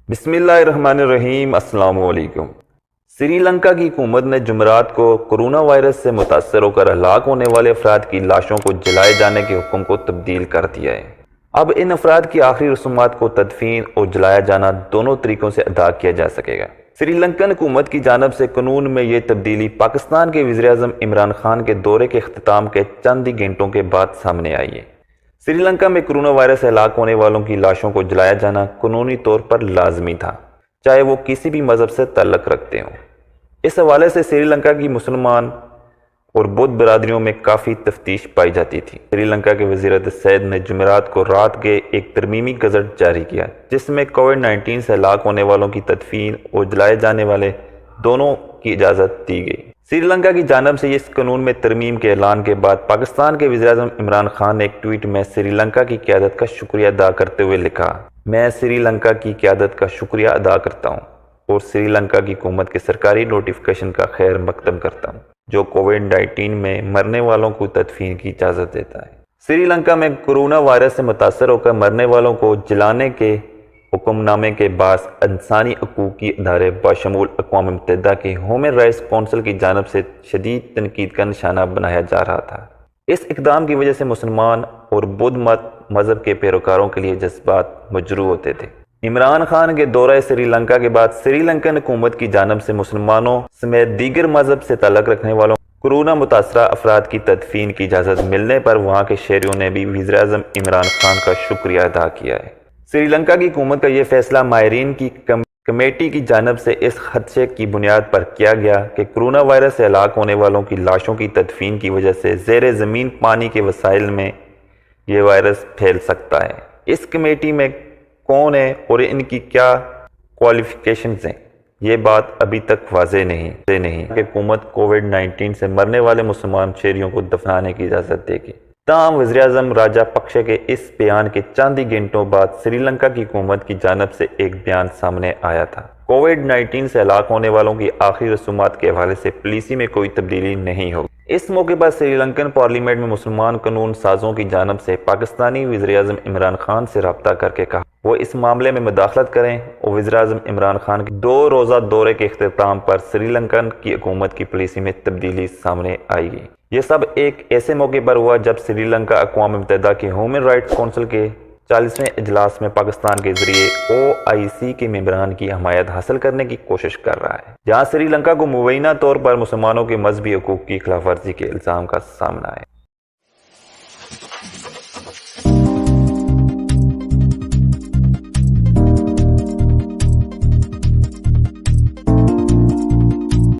بسم اللہ الرحمن الرحیم۔ السلام علیکم۔ سری لنکا کی حکومت نے جمعرات کو کورونا وائرس سے متاثر ہو کر ہلاک ہونے والے افراد کی لاشوں کو جلائے جانے کے حکم کو تبدیل کر دیا ہے۔ اب ان افراد کی آخری رسومات کو تدفین اور جلایا جانا دونوں طریقوں سے ادا کیا جا سکے گا۔ سری لنکن حکومت کی جانب سے قانون میں یہ تبدیلی پاکستان کے وزیر اعظم عمران خان کے دورے کے اختتام کے چند ہی گھنٹوں کے بعد سامنے آئی ہے۔ سری لنکا میں کورونا وائرس سے ہلاک ہونے والوں کی لاشوں کو جلایا جانا قانونی طور پر لازمی تھا، چاہے وہ کسی بھی مذہب سے تعلق رکھتے ہوں۔ اس حوالے سے سری لنکا کی مسلمان اور بدھ برادریوں میں کافی تفتیش پائی جاتی تھی۔ سری لنکا کے وزیر صحت نے جمعرات کو رات کے ایک ترمیمی گزٹ جاری کیا جس میں کووڈ-19 سے ہلاک ہونے والوں کی تدفین اور جلائے جانے والے دونوں کی اجازت دی گئی۔ سری لنکا کی جانب سے اس قانون میں ترمیم کے اعلان کے بعد پاکستان کے وزیر اعظم عمران خان نے ایک ٹویٹ میں سری لنکا کی قیادت کا شکریہ ادا کرتے ہوئے لکھا، میں سری لنکا کی قیادت کا شکریہ ادا کرتا ہوں اور سری لنکا کی حکومت کے سرکاری نوٹیفیکیشن کا خیر مقدم کرتا ہوں جو کووڈ-19 میں مرنے والوں کو تدفین کی اجازت دیتا ہے۔ سری لنکا میں کورونا وائرس سے متاثر ہو کر مرنے والوں کو جلانے کے حکم نامے کے باعث انسانی حقوق کی ادارے بشمول اقوام متحدہ کے ہیومن رائٹس کونسل کی جانب سے شدید تنقید کا نشانہ بنایا جا رہا تھا۔ اس اقدام کی وجہ سے مسلمان اور بدھ مذہب کے پیروکاروں کے لیے جذبات مجروح ہوتے تھے۔ عمران خان کے دورہ سری لنکا کے بعد سری لنکن حکومت کی جانب سے مسلمانوں سمیت دیگر مذہب سے تعلق رکھنے والوں کورونا متاثرہ افراد کی تدفین کی اجازت ملنے پر وہاں کے شہریوں نے بھی وزیر اعظم عمران خان کا شکریہ ادا کیا ہے۔ سری لنکا کی حکومت کا یہ فیصلہ ماہرین کی کمیٹی کی جانب سے اس خدشے کی بنیاد پر کیا گیا کہ کورونا وائرس سے ہلاک ہونے والوں کی لاشوں کی تدفین کی وجہ سے زیر زمین پانی کے وسائل میں یہ وائرس پھیل سکتا ہے۔ اس کمیٹی میں کون ہے اور ان کی کیا کوالیفیکیشنز ہیں، یہ بات ابھی تک واضح نہیں کہ حکومت کووڈ-19 سے مرنے والے مسلمان شہریوں کو دفنانے کی اجازت دے گی۔ تاہم وزیر اعظم راجہ پکشے کے اس بیان کے چند ہی گھنٹوں بعد سری لنکا کی حکومت کی جانب سے ایک بیان سامنے آیا تھا۔ کووڈ-19 سے ہلاک ہونے والوں کی آخری رسومات کے حوالے سے پالیسی میں کوئی تبدیلی نہیں ہوگی۔ اس موقع پر سری لنکن پارلیمنٹ میں مسلمان قانون سازوں کی جانب سے پاکستانی وزیر اعظم عمران خان سے رابطہ کر کے کہا وہ اس معاملے میں مداخلت کریں اور وزیر اعظم عمران خان کے 2 روزہ دورے کے اختتام پر سری لنکن کی حکومت کی پالیسی میں تبدیلی سامنے آئی گئی۔ یہ سب ایک ایسے موقع پر ہوا جب سری لنکا اقوام متحدہ کے ہیومن رائٹس کونسل کے 40ویں اجلاس میں پاکستان کے ذریعے OIC کے ممبران کی حمایت حاصل کرنے کی کوشش کر رہا ہے، جہاں سری لنکا کو مبینہ طور پر مسلمانوں کے مذہبی حقوق کی خلاف ورزی کے الزام کا سامنا ہے۔